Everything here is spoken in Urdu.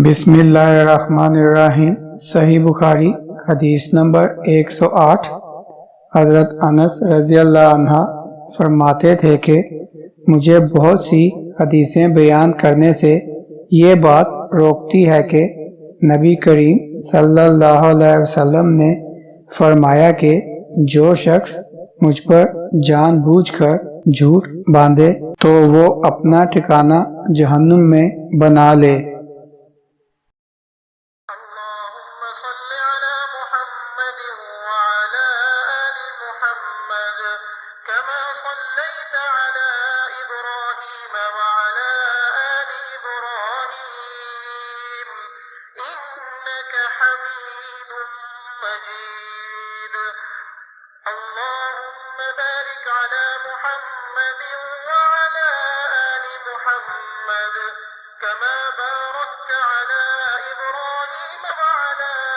بسم اللہ الرحمن الرحیم۔ صحیح بخاری حدیث نمبر 108۔ حضرت انس رضی اللہ عنہ فرماتے تھے کہ مجھے بہت سی حدیثیں بیان کرنے سے یہ بات روکتی ہے کہ نبی کریم صلی اللہ علیہ وسلم نے فرمایا کہ جو شخص مجھ پر جان بوجھ کر جھوٹ باندھے تو وہ اپنا ٹھکانہ جہنم میں بنا لے۔ كما باركت على إبراهيم وعلى